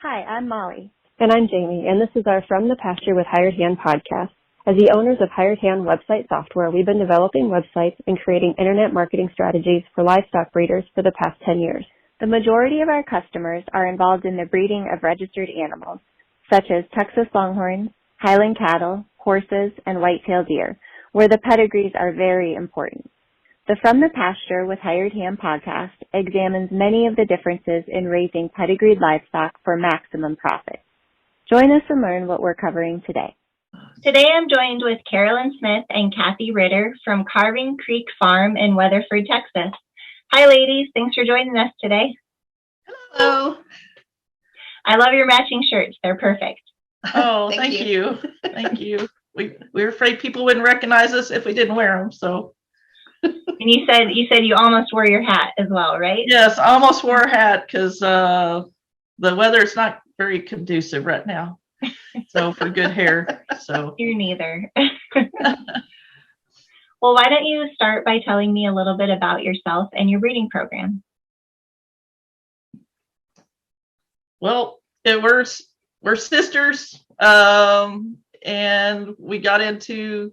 Hi, I'm Molly. And I'm Jamie, and this is our From the Pasture with Hired Hand podcast. As the owners of Hired Hand website software, we've been developing websites and creating internet marketing strategies for livestock breeders for the past 10 years. The majority of our customers are involved in the breeding of registered animals, such as Texas Longhorns, Highland cattle, horses, and white-tailed deer, where the pedigrees are very important. The From the Pasture with Hired Hand podcast examines many of the differences in raising pedigreed livestock for maximum profit. Join us and learn what we're covering today. Today I'm joined with Carolyn Smith and Cathy Ritter from Carving Creek Farm in Weatherford, Texas. Hi ladies, thanks for joining us today. Hello. I love your matching shirts, they're perfect. Oh, thank you. Thank you. We were afraid people wouldn't recognize us if we didn't wear them, so. And you said you almost wore your hat as well, right? Yes, I almost wore a hat because the weather is not very conducive right now. So for good hair. So You're neither. Well, why don't you start by telling me a little bit about yourself and your breeding program? well, we're sisters, and we got into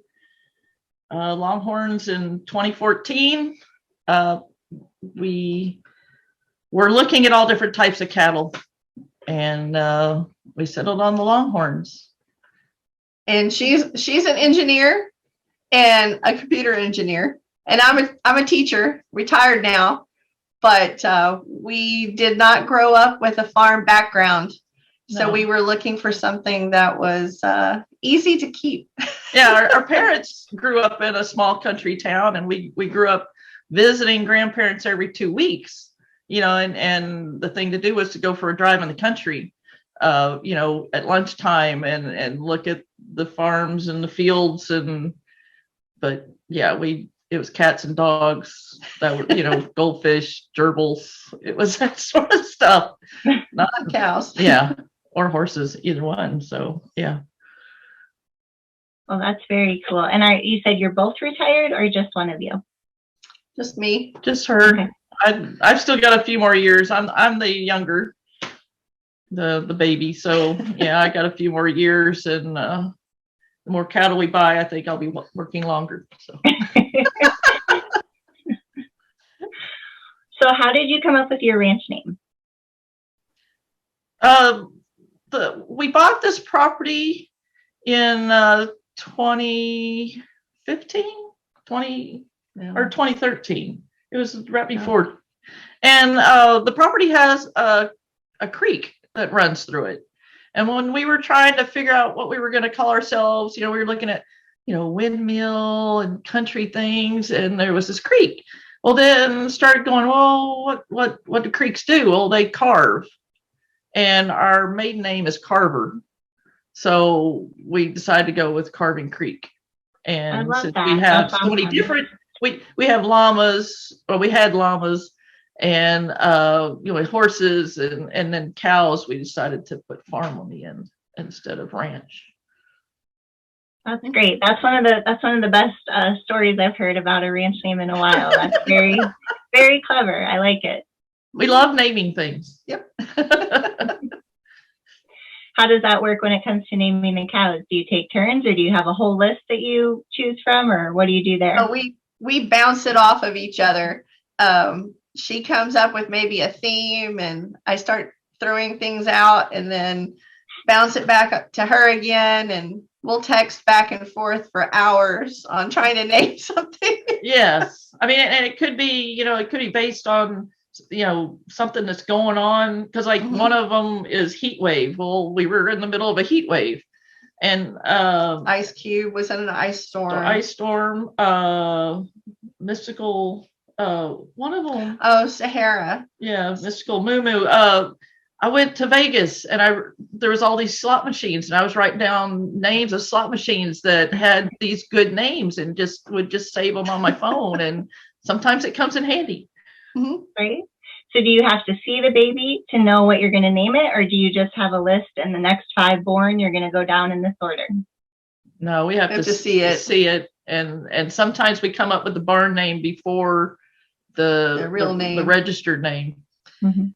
Longhorns in 2014. We were looking at all different types of cattle, and we settled on the Longhorns. And she's an engineer and a computer engineer, and I'm a teacher, retired now, but we did not grow up with a farm background, so No. we were looking for something that was easy to keep. Yeah, our parents grew up in a small country town, and we grew up visiting grandparents every 2 weeks, and the thing to do was to go for a drive in the country, at lunchtime and look at the farms and the fields. But yeah, it was cats and dogs that were, goldfish, gerbils. It was that sort of stuff. Not cows. Yeah, or horses, either one. So yeah. Well, that's very cool. And you said you're both retired or just one of you? Just me. Just her. Okay. I've still got a few more years. I'm the younger, the baby. So yeah, I got a few more years, and the more cattle we buy, I think I'll be working longer. So. So how did you come up with your ranch name? We bought this property in 2015, or 2013. It was right before. And the property has a creek that runs through it. And when we were trying to figure out what we were going to call ourselves, we were looking at, windmill and country things, and there was this creek. Well, then started going, well, what do creeks do? Well, they carve. And our maiden name is Carver. So we decided to go with Carving Creek. And since we have so many different, we have llamas, or we had llamas, and horses and then cows, we decided to put farm on the end instead of ranch. That's great. That's one of the best stories I've heard about a ranch name in a while. That's very, very clever. I like it. We love naming things. Yep. How does that work when it comes to naming the cows? Do you take turns, or do you have a whole list that you choose from, or what do you do there? Oh, we bounce it off of each other. She comes up with maybe a theme, and I start throwing things out, and then bounce it back up to her again, and we'll text back and forth for hours on trying to name something. Yes. I mean, and it could be, it could be based on, something that's going on. Because one of them is heat wave. Well, we were in the middle of a heat wave. And Ice Cube was in an ice storm. Ice storm, mystical, one of them. Oh, Sahara. Yeah, mystical Moo. I went to Vegas, and there was all these slot machines, and I was writing down names of slot machines that had these good names, and would save them on my phone. And sometimes it comes in handy. Mm-hmm. Right. So do you have to see the baby to know what you're going to name it, or do you just have a list and the next 5 born, you're going to go down in this order? No, we have to see it. And sometimes we come up with the barn name before the real name, the registered name. Mhm.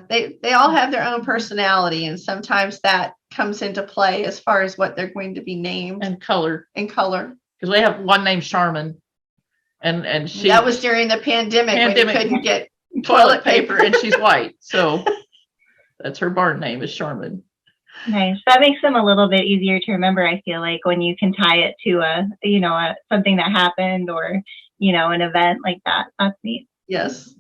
They all have their own personality, and sometimes that comes into play as far as what they're going to be named And color. Because we have one named Charmin, and she that was during the pandemic when you couldn't get toilet paper, and she's white, so that's her barn name is Charmin. Nice. That makes them a little bit easier to remember, I feel like, when you can tie it to something that happened, or, an event like that. That's neat. Yes.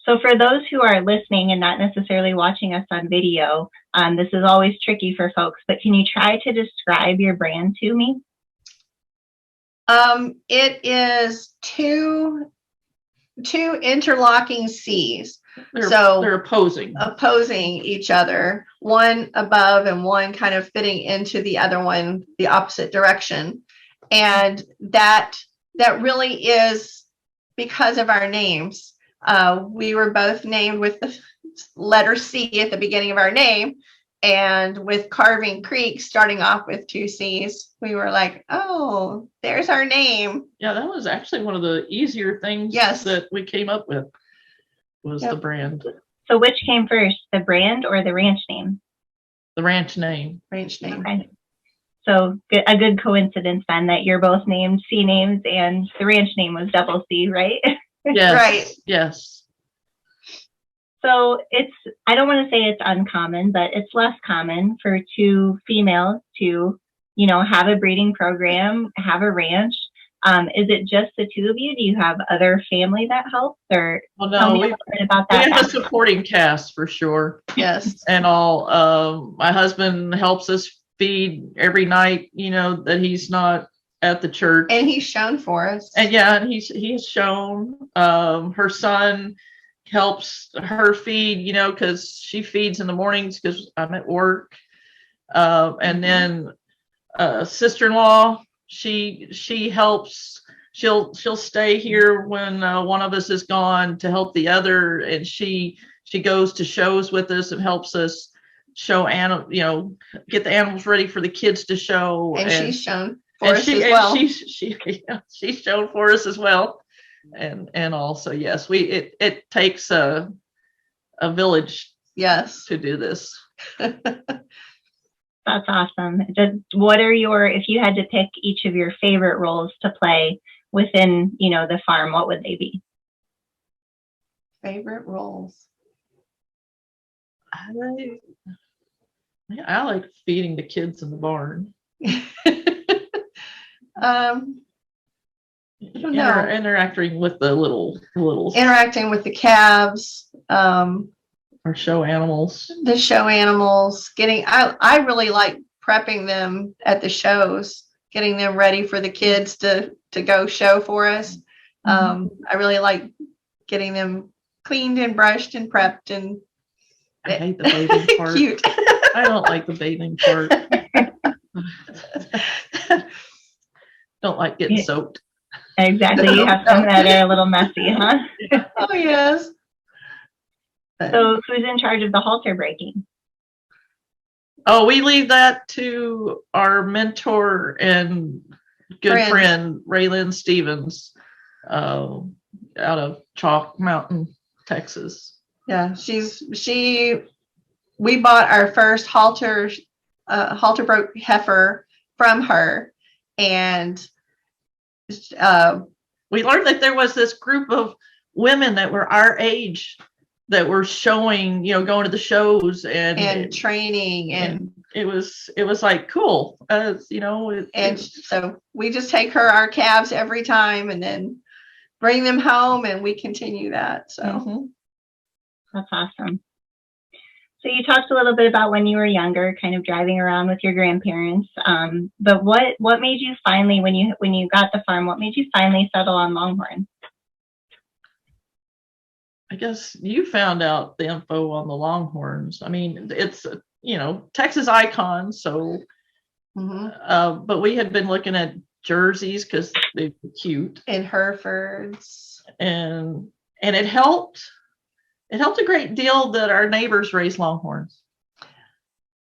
So for those who are listening and not necessarily watching us on video, this is always tricky for folks, but can you try to describe your brand to me? It is two interlocking C's. They're opposing each other, one above and one kind of fitting into the other one, the opposite direction. And that really is because of our names. We were both named with the letter C at the beginning of our name, and with Carving Creek starting off with two C's, we were like, oh, there's our name. Yeah, that was actually one of the easier things that we came up with, was the brand. So which came first, the brand or the ranch name? The ranch name. Okay. So a good coincidence then that you're both named C names and the ranch name was double C, right? Yes. Right. Yes. So I don't want to say it's uncommon, but it's less common for two females to, have a breeding program, have a ranch. Is it just the two of you? Do you have other family that helps, or well, tell me no, a little bit about that? We have a supporting cast for sure. Yes. And all. My husband helps us feed every night, that he's not at the church. And he's shown for us. And he's shown. Her son helps her feed, because she feeds in the mornings because I'm at work. And then sister-in-law, she helps. She'll stay here when one of us is gone to help the other, and she goes to shows with us and helps us show get the animals ready for the kids to show. And she's shown for us as well. She's shown for us as well. And also, yes, it takes a village, to do this. That's awesome. What are if you had to pick each of your favorite roles to play within, the farm, what would they be? Favorite roles? I like feeding the kids in the barn. I don't know. Interacting with the littles. Interacting with the calves. Or show animals. The show animals. I really like prepping them at the shows, getting them ready for the kids to go show for us. I really like getting them cleaned and brushed and prepped. And I hate the bathing part. Cute. I don't like the bathing part. Don't like getting soaked. Exactly. You have some that are a little messy, huh? Oh, yes. So who's in charge of the halter breaking? Oh, we leave that to our mentor and good friend, Raylan Stevens, out of Chalk Mountain, Texas. Yeah, we bought our first halter broke heifer from her, and we learned that there was this group of women that were our age that were showing, going to the shows and training, and it was like cool, so we just take our calves every time and then bring them home, and we continue that. So That's awesome. So you talked a little bit about when you were younger, kind of driving around with your grandparents. But what made you finally, when you got the farm, what made you finally settle on Longhorn? I guess you found out the info on the Longhorns. I mean, it's Texas icon. So, but we had been looking at jerseys because they were cute, and Herefords, and it helped. It helped a great deal that our neighbors raised Longhorns.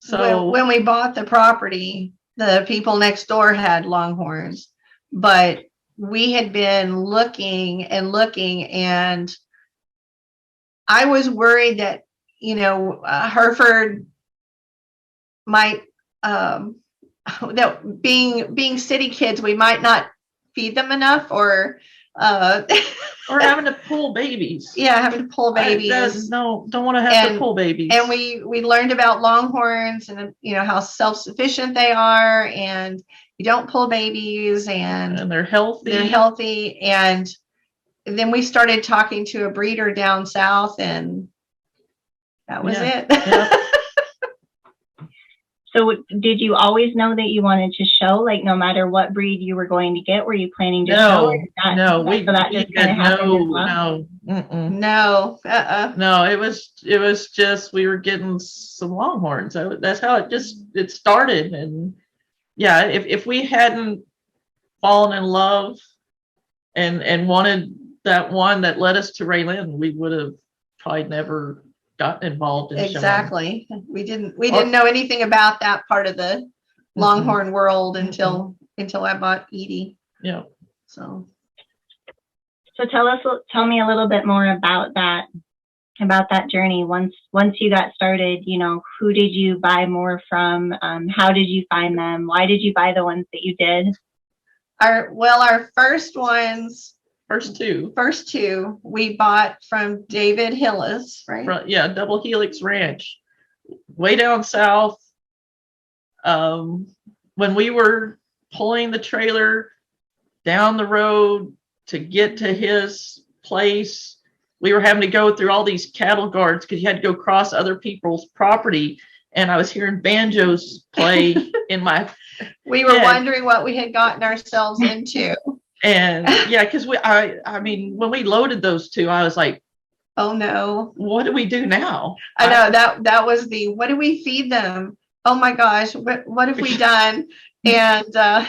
So when we bought the property, the people next door had Longhorns, but we had been looking, and I was worried that, Hereford might, that being city kids, we might not feed them enough, or or having to pull babies. Yeah, having to pull babies. No, don't want to have to pull babies. And we learned about Longhorns, and how self-sufficient they are, and you don't pull babies, and they're healthy. And then we started talking to a breeder down south, and that was it. Yeah. So did you always know that you wanted to show, like, no matter what breed you were going to get, were you planning to show? No, it was just, we were getting some Longhorns. That's how it started. And yeah, if we hadn't fallen in love and wanted that one that led us to Raylin, we would have probably never gotten involved in exactly showing. We didn't know anything about that part of the Longhorn world until I bought Edie. Yeah. So tell me a little bit more about that journey. Once you got started, who did you buy more from? How did you find them? Why did you buy the ones that you did? Our first two we bought from David Hillis, right? Yeah, Double Helix Ranch, way down south. When we were pulling the trailer down the road to get to his place, we were having to go through all these cattle guards because you had to go cross other people's property. And I was hearing banjos play in my We were wondering what we had gotten ourselves into. And yeah, because I mean, when we loaded those two, I was like, oh no, what do we do now? I know that was what do we feed them? Oh my gosh, what have we done? And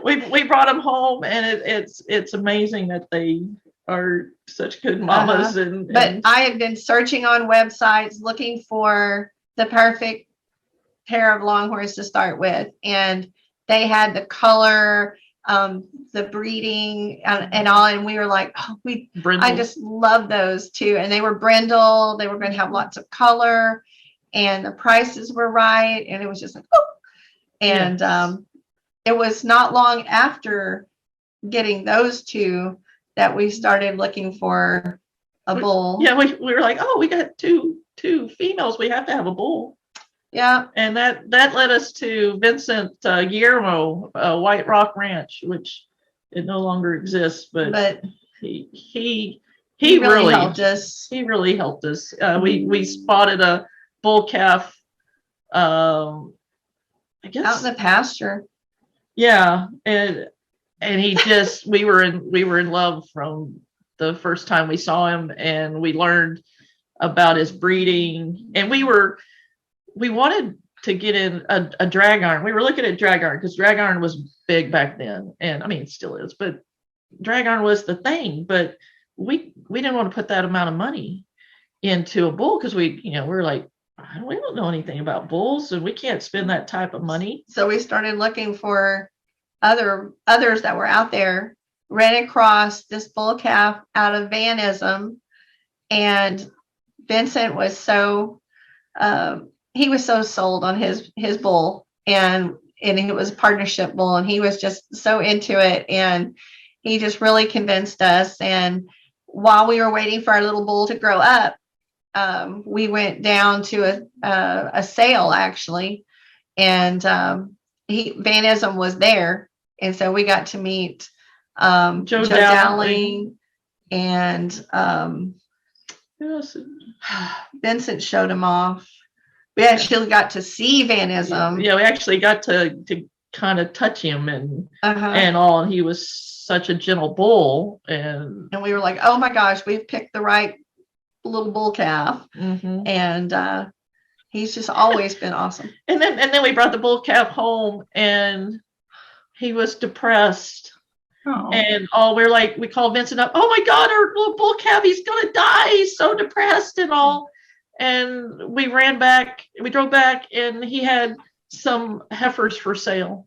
we brought them home, and it's amazing that they are such good mamas. But I had been searching on websites looking for the perfect pair of Longhorns to start with, and they had the color, the breeding, and all, and we were like, I just love those too. And they were brindle, they were going to have lots of color, and the prices were right, and it was just like, and it was not long after getting those two that we started looking for a bull. Yeah, we were like, we got two females, we have to have a bull. Yeah. And that led us to Vincent Guillermo, White Rock Ranch, which it no longer exists, but he really helped us. He really helped us. We spotted a bull calf, I guess out in the pasture. Yeah, and he just we were in love from the first time we saw him, and we learned about his breeding, and we wanted to get in a drag iron. We were looking at drag iron because drag iron was big back then, and I mean it still is, but drag iron was the thing. But we didn't want to put that amount of money into a bull because we were like, we don't know anything about bulls, and we can't spend that type of money. So we started looking for others that were out there. Ran across this bull calf out of Vanism, and Vincent was so he was so sold on his bull, and it was a partnership bull, and he was just so into it, and he just really convinced us. And while we were waiting for our little bull to grow up, we went down to a sale actually, and Vanism was there, and so we got to meet Joe Dowling, and Vincent showed him off. We actually got to see Vanism. Yeah, we actually got to kind of touch him and all, and he was such a gentle bull, and we were like, oh my gosh, we've picked the right little bull calf. And he's just always been awesome. And then we brought the bull calf home, and he was depressed. And we called Vincent up, oh my God, our little bull calf, he's gonna die, he's so depressed and all. And we drove back, and he had some heifers for sale,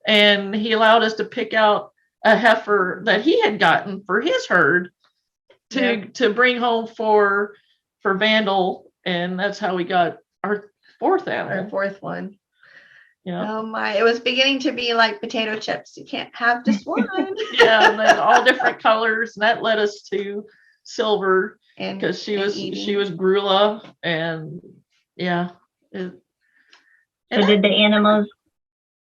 and he allowed us to pick out a heifer that he had gotten for his herd to bring home for for Vandal, and that's how we got our fourth Our animal. fourth one. Yeah. Oh my, it was beginning to be like potato chips. You can't have just one. Yeah, and then all different colors, and that led us to Silver And because she and was eating. Grula, and yeah. So did the animals?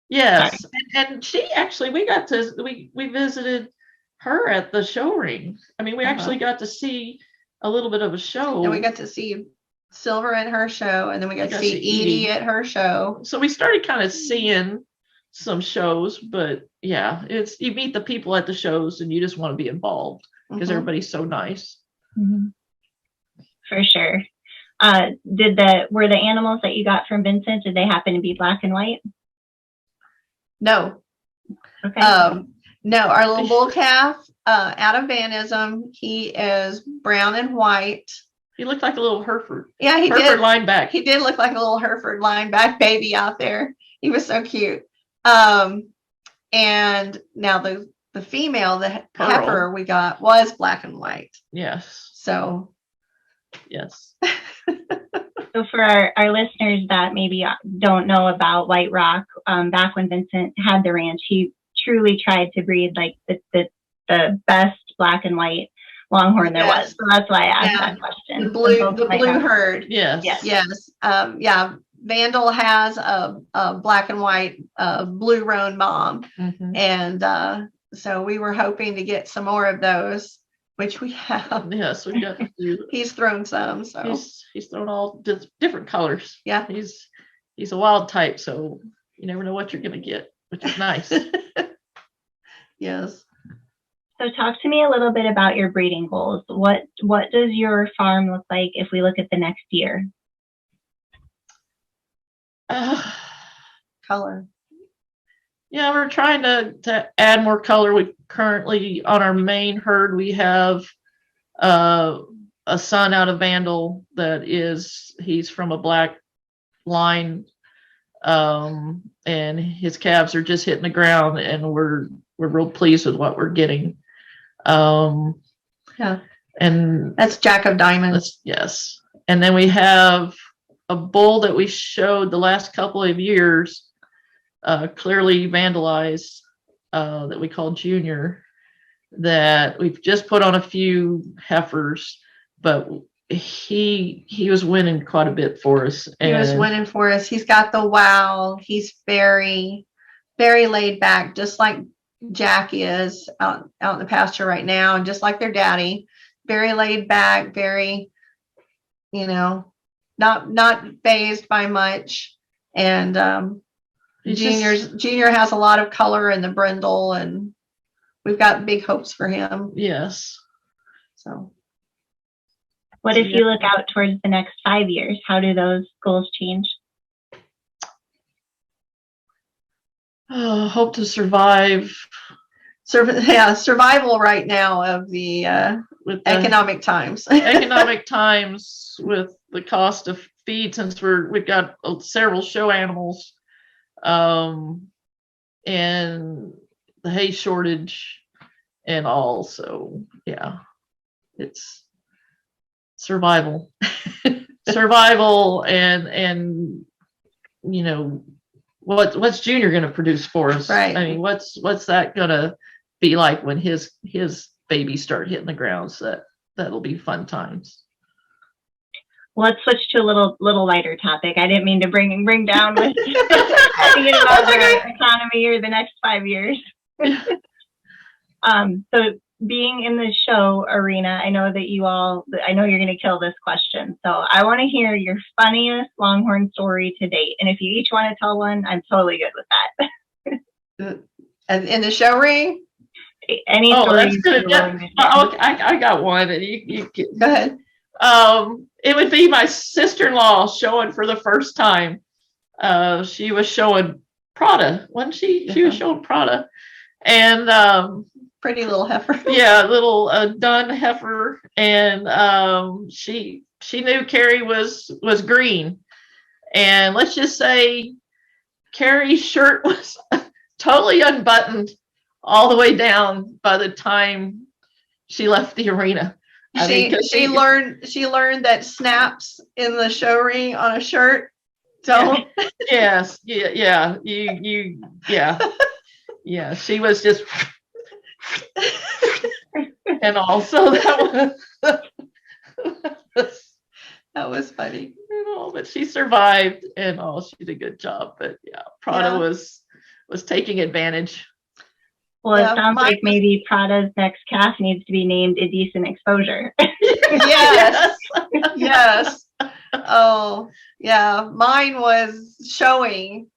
Yes, and she actually, we visited her at the show ring. I mean, we actually got to see a little bit of a show. And we got to see Silver at her show, and then we got to see Edie at her show. So we started kind of seeing some shows, but yeah, it's you meet the people at the shows and you just want to be involved because everybody's so nice. For sure. Were the animals that you got from Vincent, did they happen to be black and white? No. Okay. No, our little bull calf, out of Vanism, he is brown and white. He looked like a little Hereford. Yeah, he Hereford did. lineback. He did look like a little Hereford lineback baby out there. He was so cute. And now the female, the heifer we got was black and white. Yes. So. Yes. So for our listeners that maybe don't know about White Rock, back when Vincent had the ranch, he truly tried to breed like the best black and white Longhorn there was. So that's why I asked that question. The blue herd. Yes. Yes. Yeah. Vandal has a black and white blue roan mom, and so we were hoping to get some more of those, which we have. Yes, we got to do. He's thrown some, so he's thrown all different colors. Yeah, he's a wild type, so you never know what you're gonna get, which is nice. Yes. So talk to me a little bit about your breeding goals. What does your farm look like if we look at the next year? Color. Yeah, we're trying to add more color. We currently on our main herd we have a son out of Vandal that he's from a black line, and his calves are just hitting the ground, and we're real pleased with what we're getting. Yeah, and that's Jack of Diamonds. Yes, and then we have a bull that we showed the last couple of years, clearly vandalized, that we call Junior, that we've just put on a few heifers, but he was winning quite a bit for us. He was winning for us. He's got the wow. He's very, very laid back, just like Jack is out in the pasture right now, and just like their daddy. Very laid back, very, not fazed by much. And Junior has a lot of color in the brindle, and we've got big hopes for him. Yes. So what if you look out towards the next 5 years? How do those goals change? Hope to survive. Survival right now of the with economic times. Economic times with the cost of feed, since we've got several show animals, and the hay shortage and all. So yeah, it's survival. Survival, and what's Junior going to produce for us? Right. I mean, what's that going to be like when his babies start hitting the ground? So that'll be fun times. Let's switch to a little lighter topic. I didn't mean to bring down with thinking about the economy or the next 5 years. So being in the show arena, I know you're going to kill this question. So I want to hear your funniest Longhorn story to date. And if you each want to tell one, I'm totally good with that. And in the show ring? Any story. That's good. Yeah. I got one. And you go ahead. It would be my sister-in-law showing for the first time. She was showing Prada, wasn't she? She was showing Prada. And pretty little heifer. Yeah, little dun heifer, and she knew Carrie was green, and let's just say Carrie's shirt was totally unbuttoned all the way down by the time she left the arena. She learned that snaps in the show ring on a shirt don't. Yes, yeah. Yeah. She was just, and also that was That was funny. but she survived, and she did a good job. But yeah, Prada was taking advantage. Well, it sounds like maybe Prada's next cast needs to be named Indecent Exposure. Yes. Oh, yeah. Mine was showing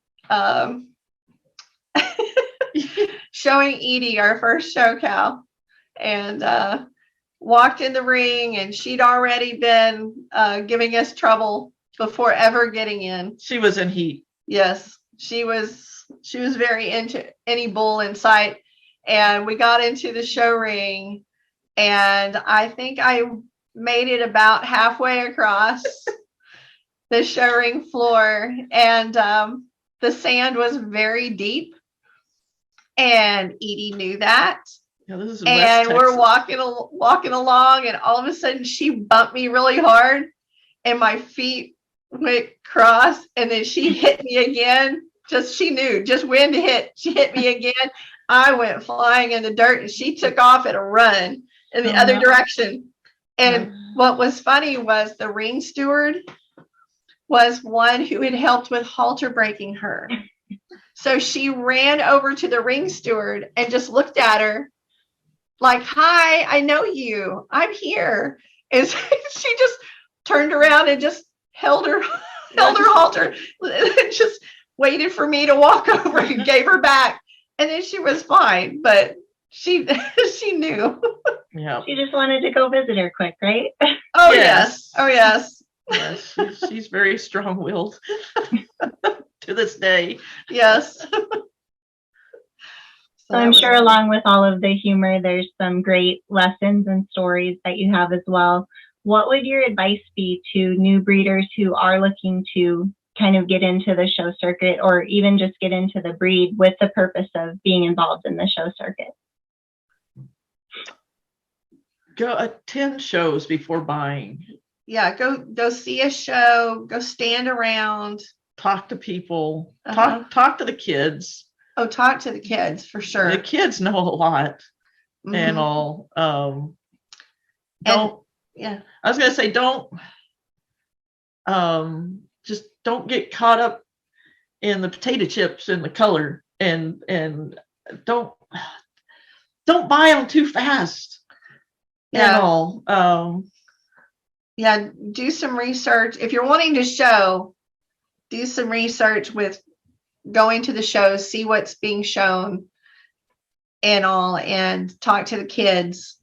showing Edie, our first show cow, and walked in the ring, and she'd already been giving us trouble before ever getting in. She was in heat. Yes, she was very into any bull in sight. And we got into the show ring, and I think I made it about halfway across the show ring floor, and the sand was very deep, and Edie knew that. Yeah, this is and we're walking along, and all of a sudden she bumped me really hard, and my feet went cross, and then she hit me again. She knew just when to hit. She hit me again. I went flying in the dirt, and she took off at a run in the other direction. And what was funny was the ring steward was one who had helped with halter breaking her. So she ran over to the ring steward and just looked at her like, "Hi, I know you. I'm here." And so she just turned around and just held her halter, just waited for me to walk over and gave her back. And then she was fine, but she knew. Yeah. She just wanted to go visit her quick, right? Oh yes. Oh yes. Yes, she's very strong-willed to this day. Yes. So I'm sure along with all of the humor, there's some great lessons and stories that you have as well. What would your advice be to new breeders who are looking to kind of get into the show circuit, or even just get into the breed with the purpose of being involved in the show circuit? Go attend shows before buying. Yeah, go see a show, go stand around, talk to people, talk to the kids. Oh, talk to the kids for sure. The kids know a lot. Mm-hmm. And all. I was gonna say just don't get caught up in the potato chips and the color, and don't buy them too fast. Yeah. And all. Yeah, do some research. If you're wanting to show, do some research with going to the shows, see what's being shown and all, and talk to the kids.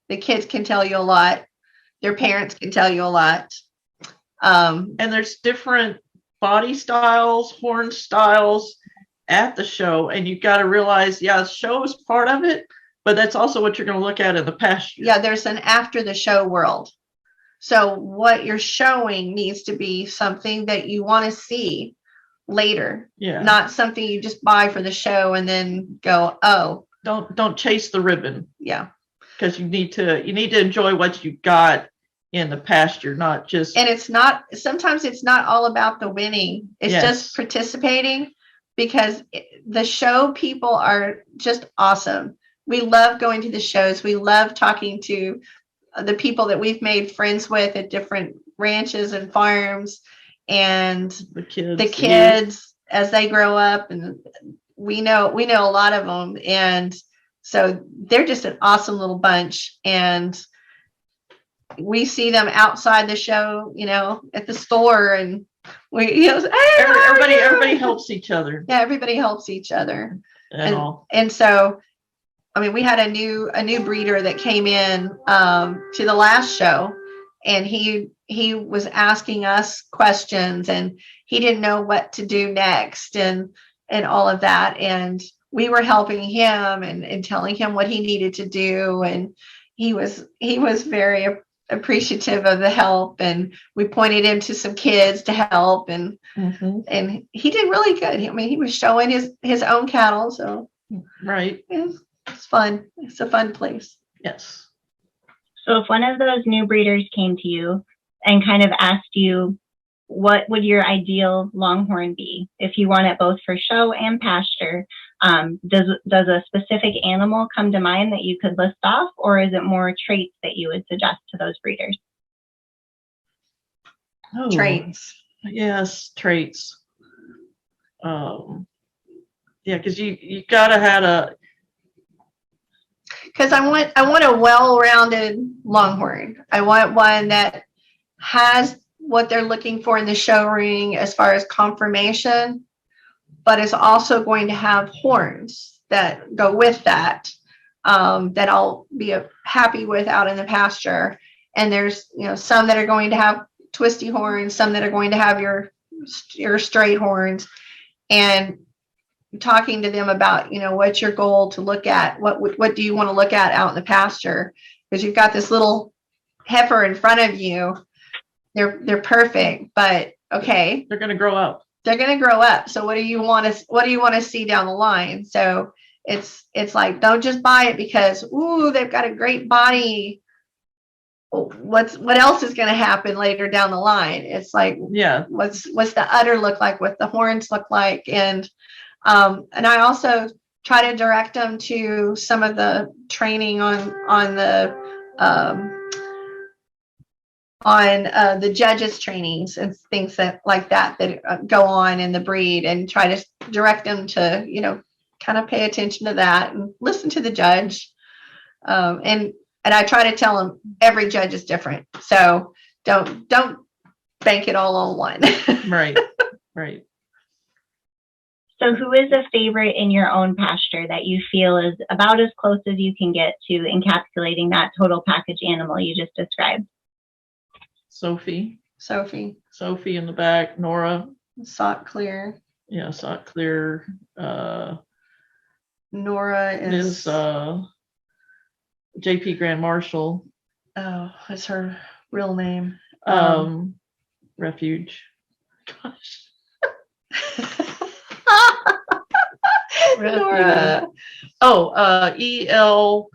The kids can tell you a lot. Their parents can tell you a lot. And there's different body styles, horn styles at the show. And you've got to realize, the show is part of it, but that's also what you're going to look at in the pasture. Yeah, there's an after the show world. So what you're showing needs to be something that you want to see later. Yeah. Not something you just buy for the show and then go, oh. Don't chase the ribbon. Yeah. Because you need to enjoy what you got in the pasture, not just. And sometimes it's not all about the winning. It's just participating, because the show people are just awesome. We love going to the shows. We love talking to the people that we've made friends with at different ranches and farms, and the kids as they grow up, and we know a lot of them, and so they're just an awesome little bunch. And we see them outside the show, at the store, and we, everybody helps each other. Yeah, everybody helps each other, and so. I mean, we had a new breeder that came in to the last show, and he was asking us questions, and he didn't know what to do next, and all of that. And we were helping him and telling him what he needed to do. And he was very appreciative of the help, and we pointed him to some kids to help, and and he did really good. I mean, he was showing his own cattle, so right. It's fun. It's a fun place. Yes. So if one of those new breeders came to you and kind of asked you, what would your ideal Longhorn be if you want it both for show and pasture? Does a specific animal come to mind that you could list off, or is it more traits that you would suggest to those breeders? Oh, Traits. yes, traits. Yeah, because you gotta have a. Because I want a well-rounded Longhorn. I want one that has what they're looking for in the show ring as far as conformation, but is also going to have horns that go with that, that I'll be happy with out in the pasture. And there's, some that are going to have twisty horns, some that are going to have your straight horns, and talking to them about, what's your goal to look at? What do you want to look at out in the pasture? Because you've got this little heifer in front of you. They're perfect, but okay. They're going to grow up. They're going to grow up. So what do you want to see down the line? So it's like, don't just buy it because, ooh, they've got a great body. What else is going to happen later down the line? It's like, yeah, what's the udder look like? What the horns look like? And I also try to direct them to some of the training on the judges trainings and things that go on in the breed, and try to direct them to, kind of pay attention to that and listen to the judge. And I try to tell them every judge is different. So don't bank it all on one. Right. Right. So who is a favorite in your own pasture that you feel is about as close as you can get to encapsulating that total package animal you just described? Sophie in the back. Nora. Sock clear. Yeah, sock clear. Nora is JP Grand Marshal. Oh, that's her real name. Refuge. Gosh. Nora. EL.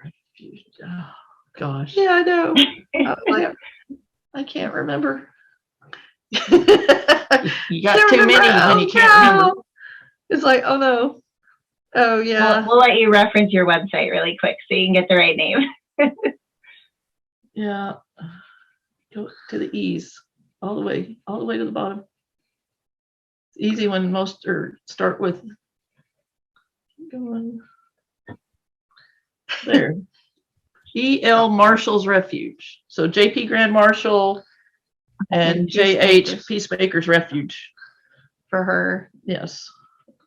Refuge. Oh, gosh. Yeah, I know. I can't remember. You Can't got too remember. many when you can't remember. It's like, oh no. Oh yeah. We'll let you reference your website really quick so you can get the right name. Yeah. Go to the E's all the way to the bottom. It's easy when most start with going there. EL Marshall's Refuge. So JP Grand Marshal and JH Peacemaker's Refuge. For her. Yes.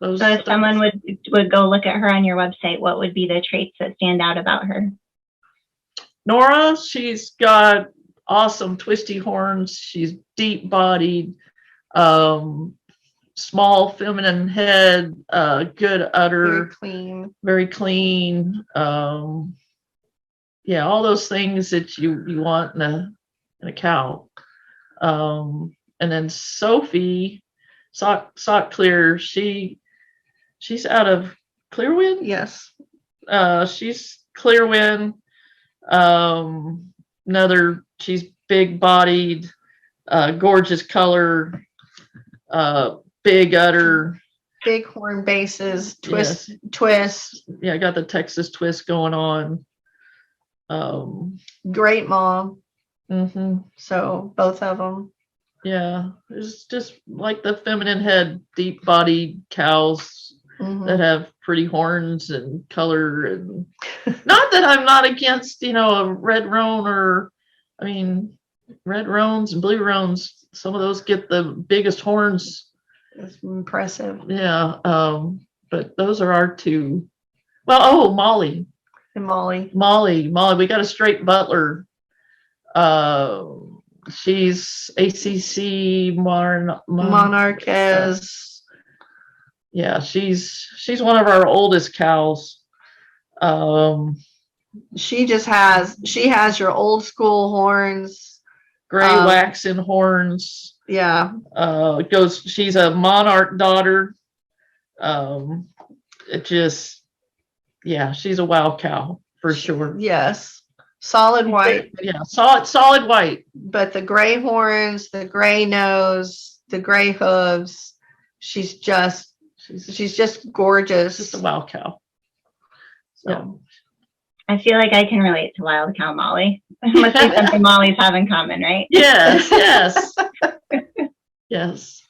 So if someone would go look at her on your website, what would be the traits that stand out about her? Nora, she's got awesome twisty horns. She's deep bodied, small feminine head, good udder, very clean. Yeah, all those things that you want in a cow. And then Sophie, sock clear. She's out of Clearwind. Yes. She's Clearwind. She's big bodied, gorgeous color, big udder, big horn bases, twist. Yeah, I got the Texas twist going on. Great mom. Mm-hmm. So both of them. Yeah, it's just like the feminine head, deep bodied cows that have pretty horns and color. And not that I'm not against, a red roan red roans and blue roans. Some of those get the biggest horns. It's impressive. Yeah. But those are our two. Well, Molly. And Molly. We got a straight Butler. She's ACC Monarchess. Yeah, she's one of our oldest cows. She has your old school horns, gray waxen horns. Yeah. She's a monarch daughter. Yeah, she's a wild cow for sure. Yes. Solid white. Yeah, solid white. But the gray horns, the gray nose, the gray hooves, she's just gorgeous. Just a wild cow. So. Yeah. I feel like I can relate to wild cow Molly. Must be something Molly's have in common, right? Yes, yes. Yes.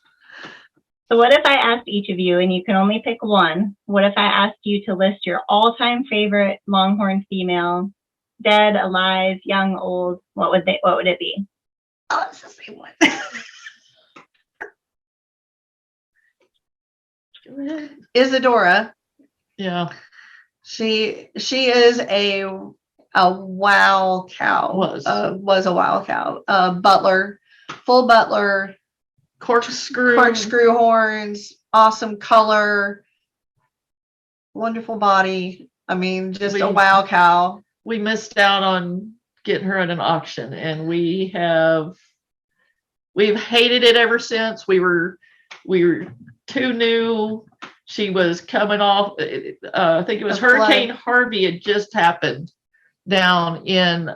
So what if I asked each of you, and you can only pick one, what if I asked you to list your all-time favorite Longhorn female, dead, alive, young, old, what would it be? Oh, it's the same one. Isadora. Yeah. She is a wow cow. Was a wow cow. Butler, full butler, corkscrew horns, awesome color, wonderful body. I mean, just a wow cow. We missed out on getting her at an auction, and we've hated it ever since. We were too new. She was coming off. I think it was Hurricane Harvey had just happened down in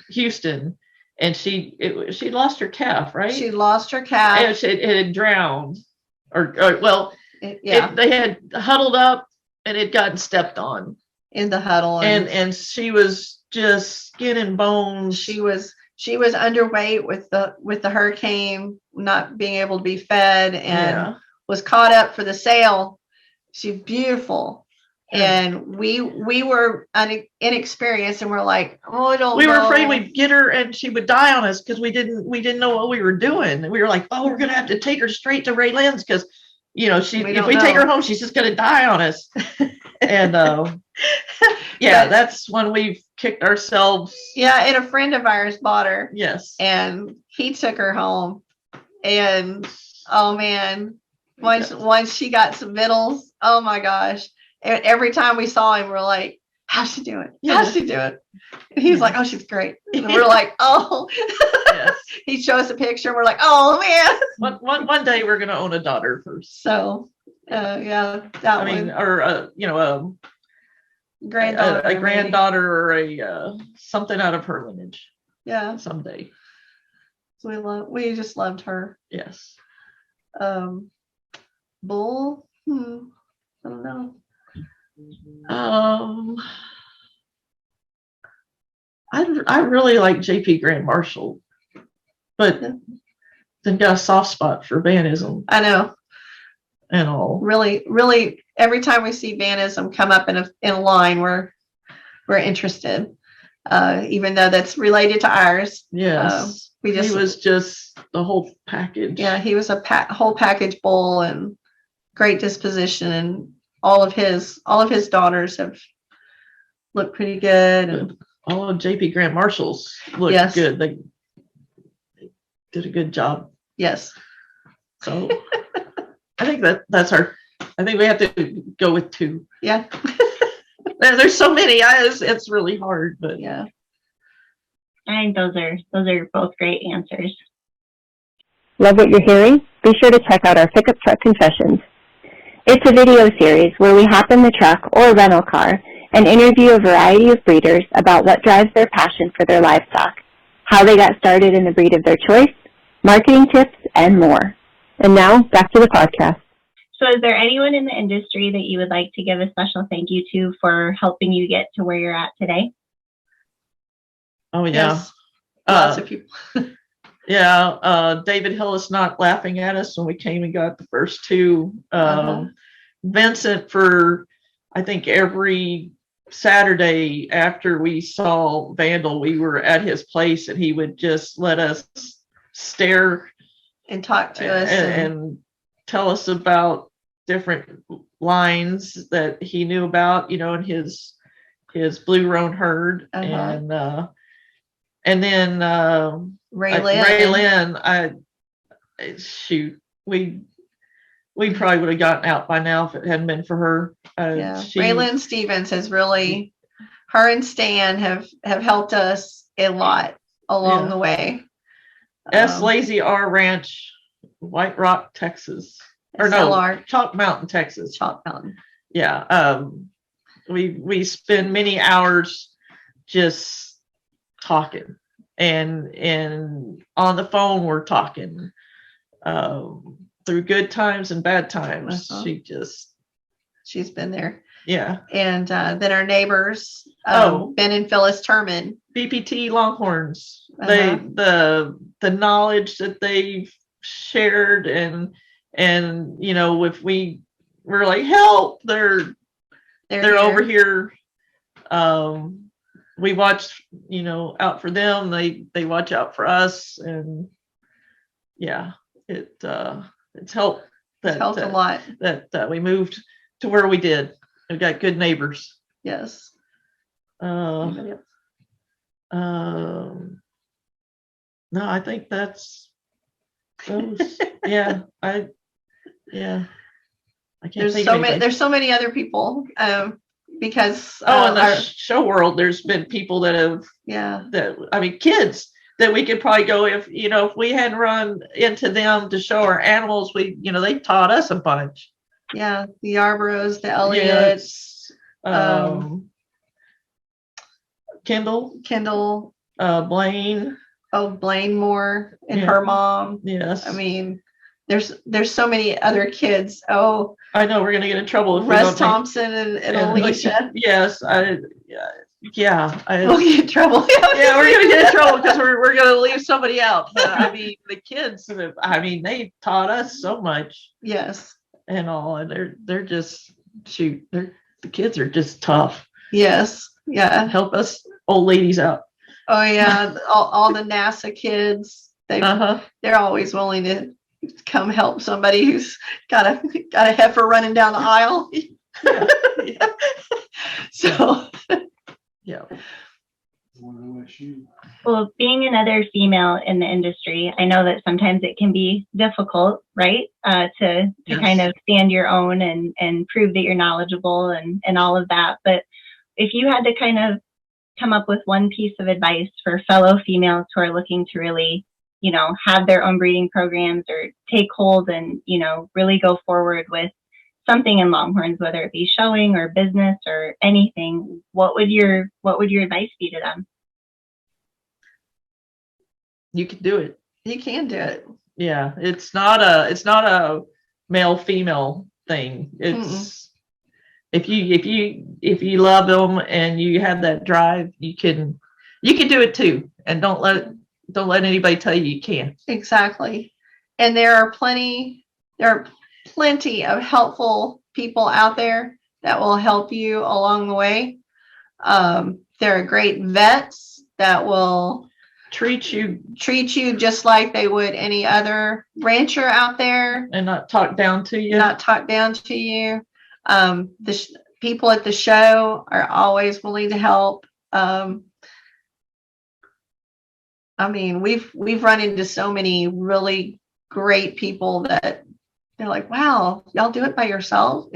Houston, and she lost her calf, right? She lost her calf. And it had drowned, they had huddled up, and it gotten stepped on in the huddle, and she was just skin and bones. She was underweight with the hurricane, not being able to be fed, and was caught up for the sale. She's beautiful. And we were inexperienced, and we're like, oh, I don't know. We were afraid we'd get her and she would die on us because we didn't know what we were doing. We were like, oh, we're gonna have to take her straight to Ray Lynn's because if we take her home, she's just gonna die on us. And that's when we've kicked ourselves. Yeah, and a friend of ours bought her. Yes. And he took her home. And oh man, once she got some victuals, oh my gosh. And every time we saw him, we're like, how's she doing? How's she doing? And he's like, oh, she's great. And we're like, oh. Yes. He showed us a picture, and we're like, oh man. One day we're gonna own a daughter first. So granddaughter, a granddaughter or a something out of her lineage. Yeah, someday. So we just loved her. Yes. Bull. I don't know. I really like JP Grand Marshal, but then got a soft spot for Vanism. I know. And all. Really, really, every time we see Vanism come up in a line, we're interested. Even though that's related to ours. Yes. He was just the whole package. Yeah, he was a whole package bull, and great disposition, and all of his daughters have looked pretty good, and all of JP Grand Marshals looked good. They did a good job. Yes. So I think that's our. I think we have to go with 2. Yeah. There's so many. It's really hard, but yeah. I think those are both great answers. Love what you're hearing? Be sure to check out our Pickup Truck Confessions. It's a video series where we hop in the truck or rental car and interview a variety of breeders about what drives their passion for their livestock, how they got started in the breed of their choice, marketing tips, and more. And now, back to the podcast. So is there anyone in the industry that you would like to give a special thank you to for helping you get to where you're at today? Oh, yeah. Yes. Lots of people. Yeah. David Hillis not laughing at us when we came and got the first 2. Vincent, for I think every Saturday after we saw Vandal, we were at his place, and he would just let us stare and talk to us and tell us about different lines that he knew about, in his blue roan herd. And then Ray Lynn, we probably would have gotten out by now if it hadn't been for her. Ray Lynn Stevens has really, her and Stan have helped us a lot along the way. Lazy R Ranch, White Rock, Texas. Or no, SLR. Chalk Mountain, Texas. Chalk Mountain. Yeah. we spend many hours just talking, and on the phone we're talking through good times and bad times. She's been there. Yeah. And then our neighbors, Ben and Phyllis Turman, BPT Longhorns. The knowledge that they've shared, and if we're like, help, they're over here. We watch out for them, they watch out for us, and it's helped a lot that we moved to where we did. We've got good neighbors. Yes. No, I think that's those. I can't think of anything. There's so many other people, because in the show world, there's been people that have kids that we could probably go, if we hadn't run into them to show our animals, they taught us a bunch. Yeah, the Yarboroughs, the Elliots, Kendall, Blaine. Blaine Moore and her mom. Yes. I mean, there's so many other kids. Oh, I know we're gonna get in trouble if Russ Thompson and Alicia. Yes, we'll get in trouble. Yeah, we're gonna get in trouble because we're gonna leave somebody out. But I mean, the kids, they taught us so much. Yes. And all, and they're just the kids are just tough. Yes. Yeah. Help us old ladies out. Oh yeah, all the NASA kids. They're always willing to come help somebody who's got a heifer running down the aisle. Yeah. So. Yeah. Well, being another female in the industry, I know that sometimes it can be difficult, right? To kind of stand your own and prove that you're knowledgeable and all of that. But if you had to kind of come up with one piece of advice for fellow females who are looking to really, have their own breeding programs or take hold and, really go forward with something in Longhorns, whether it be showing or business or anything, what would your advice be to them? You can do it. You can do it. Yeah, it's not a male female thing. It's if you love them and you have that drive, you can do it too. And don't let anybody tell you can't. Exactly. And there are plenty of helpful people out there that will help you along the way. There are great vets that will treat you just like they would any other rancher out there, and not talk down to you. The people at the show are always willing to help. We've run into so many really great people that they're like, wow, y'all do it by yourself?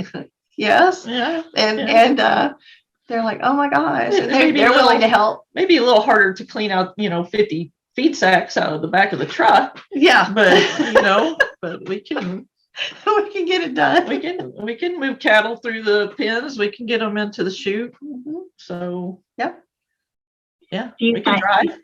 Yes. Yeah. And they're like, oh my gosh. And they're willing to help. Maybe a little harder to clean out, 50 feed sacks out of the back of the truck. Yeah. But, but we can get it done. We can move cattle through the pens. We can get them into the chute. Mm-hmm. So, yep. Yeah, we can drive.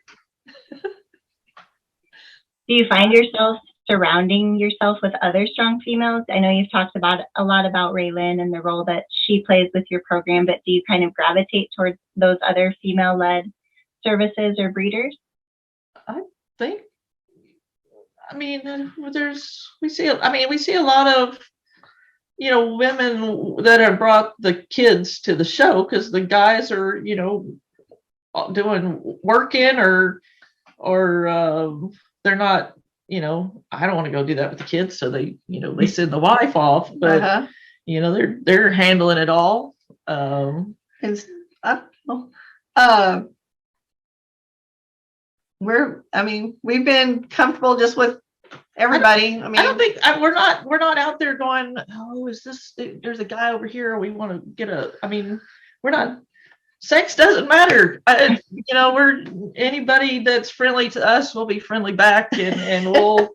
Do you find yourself surrounding yourself with other strong females? I know you've talked a lot about Raylan and the role that she plays with your program, but do you kind of gravitate towards those other female-led services or breeders? I think, we see a lot of, women that have brought the kids to the show because the guys are, doing working or they're not, I don't want to go do that with the kids. So they, they send the wife off, but they're handling it all. We've been comfortable just with everybody. I don't think we're not out there going, oh, there's a guy over here. We want to get we're not, sex doesn't matter. We're anybody that's friendly to us, we'll be friendly back and we'll,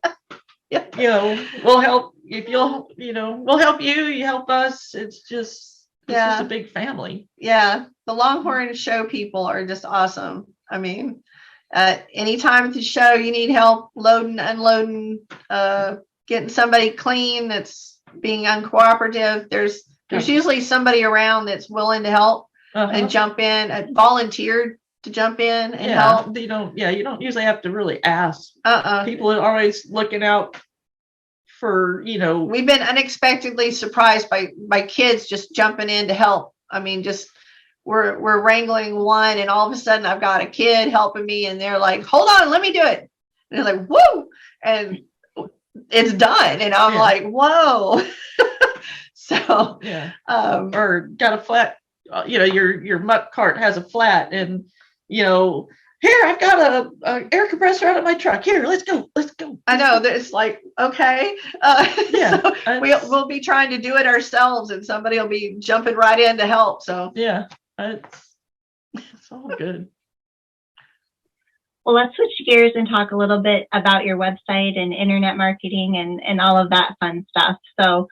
we'll help if we'll help you, you help us. It's just, It's just a big family. Yeah. The Longhorn show people are just awesome. I mean, anytime at the show you need help loading, unloading, getting somebody clean that's being uncooperative, there's usually somebody around that's willing to help and jump in, volunteered to jump in and help. You don't usually have to really ask. People are always looking out for, We've been unexpectedly surprised by kids just jumping in to help. I mean, just we're wrangling one, and all of a sudden I've got a kid helping me, and they're like, hold on, let me do it. And they're like, woo, and it's done. And I'm like, whoa. So or got a flat, your muck cart has a flat, and here, I've got a air compressor out of my truck. Here, let's go. I know that it's like, okay. So we'll be trying to do it ourselves, and somebody will be jumping right in to help. So it's all good. Well, let's switch gears and talk a little bit about your website and internet marketing and all of that fun stuff. So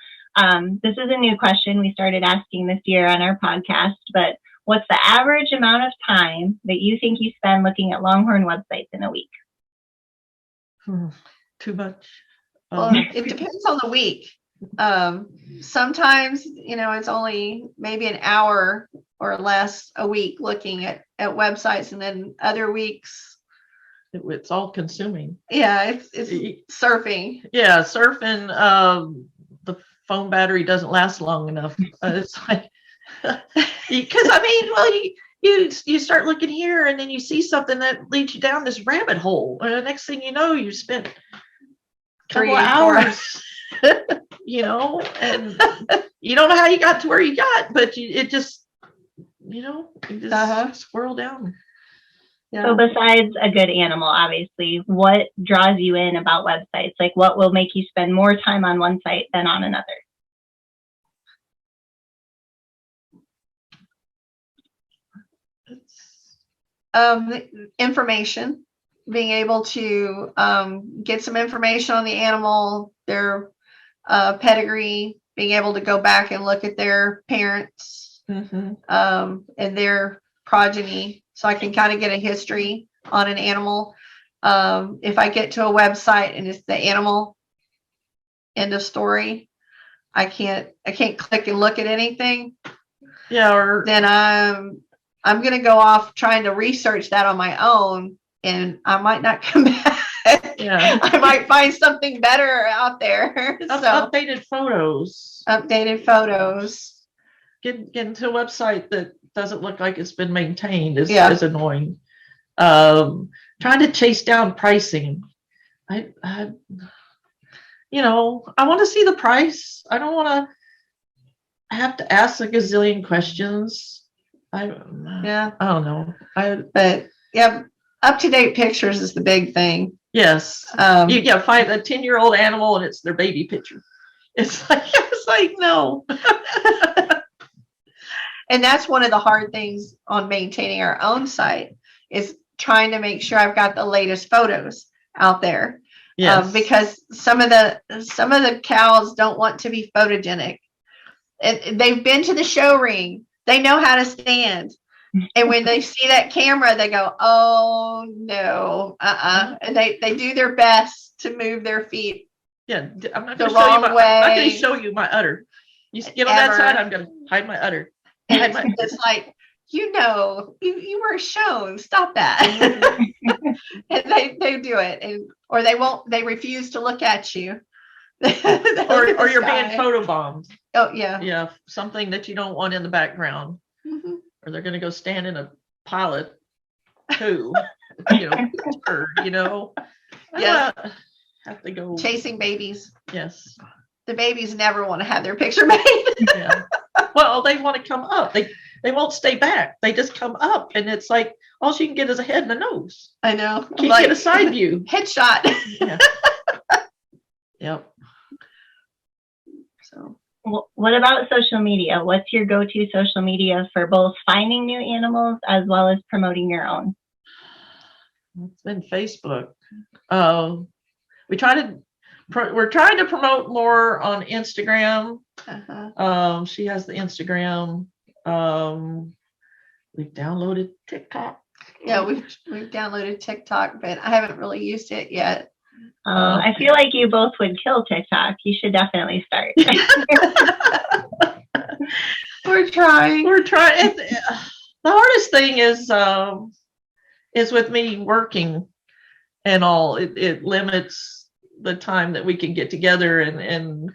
this is a new question we started asking this year on our podcast, but what's the average amount of time that you think you spend looking at Longhorn websites in a week? Too much. Well, it depends on the week. Sometimes, it's only maybe an hour or less a week looking at websites, and then other weeks it's all consuming. Yeah, it's surfing. Yeah, surfing. The phone battery doesn't last long enough. It's like, because you start looking here, and then you see something that leads you down this rabbit hole, and the next thing you know, you spent a couple hours, and you don't know how you got to where you got, but it just swirl down. Yeah. So besides a good animal, obviously, what draws you in about websites? Like, what will make you spend more time on one site than on another? Information, being able to get some information on the animal, their pedigree, being able to go back and look at their parents and their progeny, so I can kind of get a history on an animal. If I get to a website and it's the animal, end of story, I can't click and look at anything. Yeah, then I'm going to go off trying to research that on my own, and I might not come back. Yeah. I might find something better out there. Updated photos. Get into a website that doesn't look like it's been maintained is annoying. Trying to chase down pricing. I want to see the price. I don't want to have to ask a gazillion questions. I don't know. But up-to-date pictures is the big thing. Yes. You find a 10-year-old animal and it's their baby picture. It's like no. And that's one of the hard things on maintaining our own site, is trying to make sure I've got the latest photos out there. Yes. Because some of the cows don't want to be photogenic. They've been to the show ring. They know how to stand. And when they see that camera, they go, oh no, and they do their best to move their feet. Yeah, I'm not going to show you my udder. You get on that side, I'm going to hide my udder. It's like, you were shown. Stop that. And they do it, or they won't. They refuse to look at you. or you're being photobombed. Oh yeah. Something that you don't want in the background. Or they're going to go stand in a pile of poo, have to go chasing babies. Yes. The babies never want to have their picture made. Yeah. Well, they want to come up. They won't stay back. They just come up, and it's like all she can get is a head and a nose. I know. Can't get a side view. Headshot. Yeah. Yep. So, what about social media? What's your go-to social media for both finding new animals as well as promoting your own? It's been Facebook. We try to we're trying to promote more on Instagram. She has the Instagram. We've downloaded TikTok. Yeah, we've downloaded TikTok, but I haven't really used it yet. I feel like you both would kill TikTok. You should definitely start. We're trying. The hardest thing is with me working and all. It limits the time that we can get together and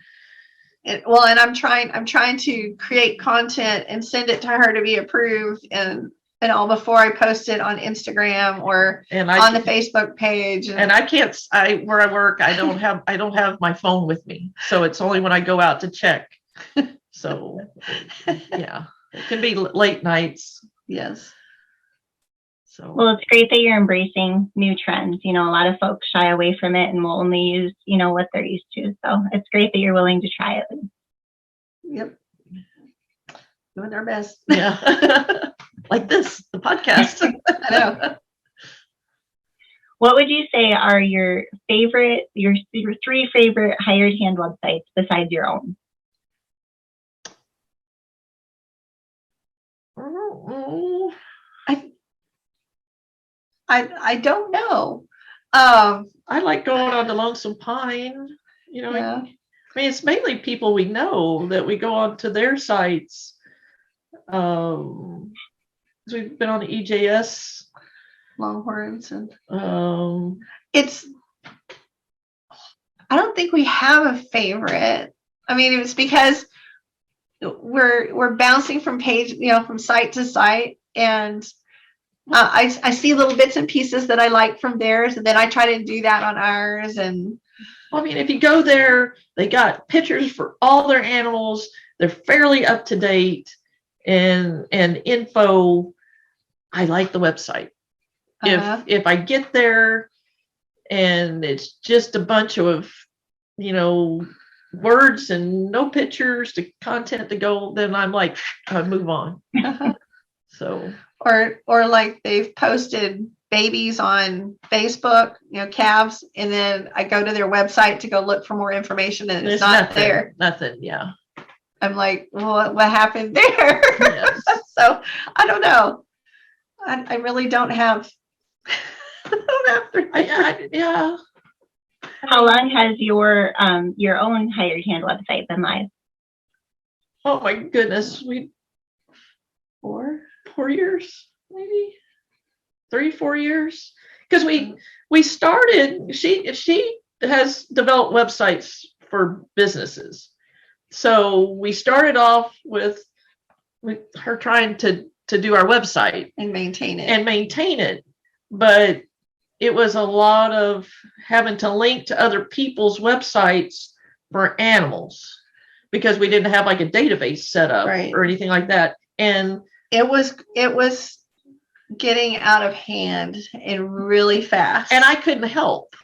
I'm trying to create content and send it to her to be approved and all before I post it on Instagram or on the Facebook page. And I can't. Where I work, I don't have my phone with me, so it's only when I go out to check. So yeah, it can be late nights. Yes. So well, it's great that you're embracing new trends. You know, a lot of folks shy away from it and will only use, you know, what they're used to. So it's great that you're willing to try it. Yep. Doing our best. Yeah. Like this, the podcast. I know. What would you say are your three favorite hired hand websites besides your own? I don't know. I like going on to Lonesome Pine. You know, Yeah. I mean, it's mainly people we know that we go on to their sites. We've been on the EJS. Longhorns and Um, I don't think we have a favorite. I mean, it's because we're bouncing from from site to site, and I see little bits and pieces that I like from theirs, and then I try to do that on ours. And I mean, if you go there, they got pictures for all their animals. They're fairly up to date and info. I like the website. If I get there and it's just a bunch of, you know, words and no pictures to content to go, then I'm like, I move on. So or like they've posted babies on Facebook, you know, calves, and then I go to their website to go look for more information and it's not nothing, there. Nothing, yeah. I'm like, well, what happened there? Yes. So I don't know. I really don't have. Yeah. How long has your own hired hand website been live? Oh my goodness, 4 years, maybe 3-4 years, because we started. She has developed websites for businesses, so we started off with her trying to do our website And maintain it. But it was a lot of having to link to other people's websites for animals because we didn't have like a database set up or anything like that. And it was getting out of hand and really fast. And I couldn't help.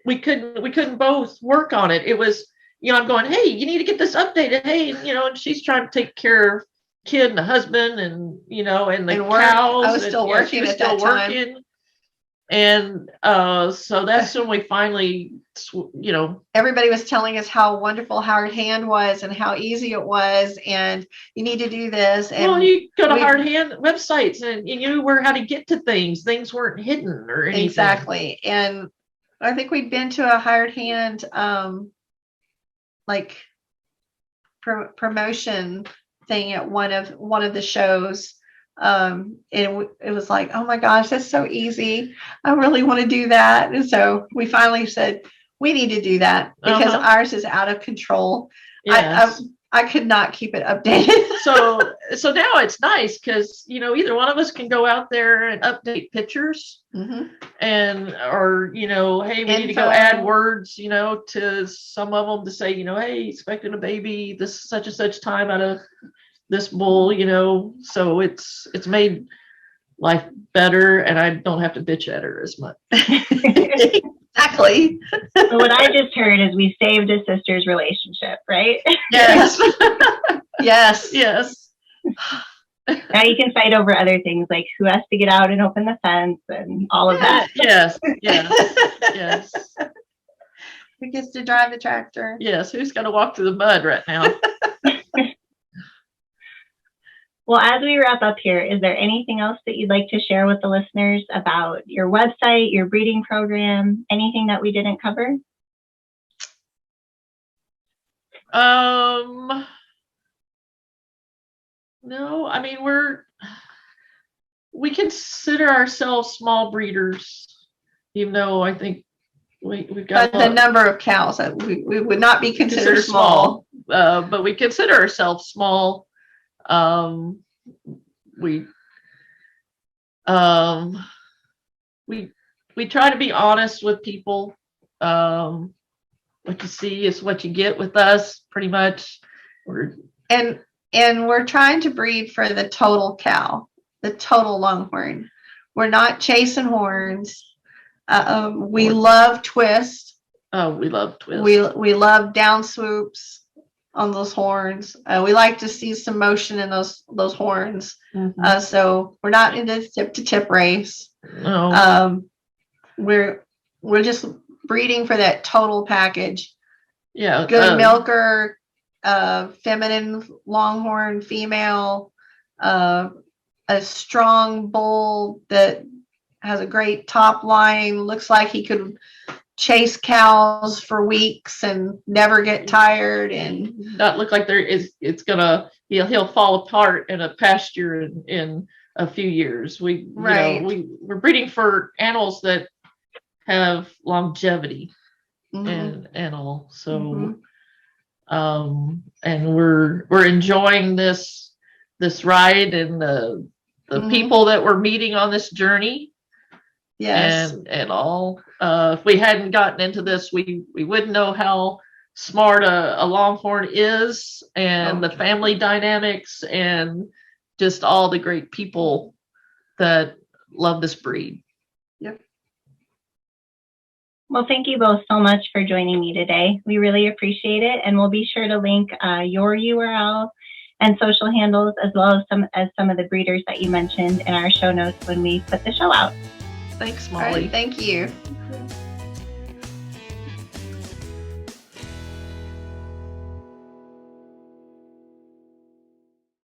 We couldn't both work on it. It was, you know, I'm going, hey, you need to get this updated. Hey, you know, and she's trying to take care of kid and the husband and, you know, and the cows. I was still working at that time. And so that's when we finally, you know, everybody was telling us how wonderful Hired Hand was and how easy it was, and you need to do this. And well, you go to Hired Hand websites and you knew how to get to things. Things weren't hidden or anything. Exactly. And I think we'd been to a Hired Hand like promotion thing at one of the shows. It was like, oh my gosh, that's so easy. I really want to do that. And so we finally said, we need to do that because ours is out of control. Yes. I could not keep it updated. So now it's nice because, you know, either one of us can go out there and update pictures and, or, you know, hey, we need to go add words, you know, to some of them to say, you know, hey, expecting a baby this such and such time out of this bull, you know, so it's made life better and I don't have to bitch at her as much. Exactly. So what I just heard is we saved a sister's relationship, right? Yes. Yes. Now you can fight over other things like who has to get out and open the fence and all of that. Yes. Who gets to drive the tractor? Yes, who's going to walk through the mud right now? Well, as we wrap up here, is there anything else that you'd like to share with the listeners about your website, your breeding program, anything that we didn't cover? No, I mean, we consider ourselves small breeders, even though I think we've got But the number of cows that we would not be considered small. But we consider ourselves small. We try to be honest with people. What you see is what you get with us, pretty much. And we're trying to breed for the total cow, the total Longhorn. We're not chasing horns. We love twist. Oh, we love twist. We love down swoops on those horns. We like to see some motion in those horns. Mhm. So we're not in the tip to tip race. No. We're just breeding for that total package. Yeah. Good milker, feminine Longhorn female, a strong bull that has a great top line, looks like he could chase cows for weeks and never get tired, and not look like he'll fall apart in a pasture in a few years. We're breeding for animals that have longevity and all. So and we're enjoying this ride and the people that we're meeting on this journey. Yes. And all. If we hadn't gotten into this, we wouldn't know how smart a Longhorn is, and the family dynamics, and just all the great people that love this breed. Yep. Well, thank you both so much for joining me today. We really appreciate it, and we'll be sure to link your URL and social handles, as well as some of the breeders that you mentioned in our show notes when we put the show out. Thanks, All Molly. right, thank you.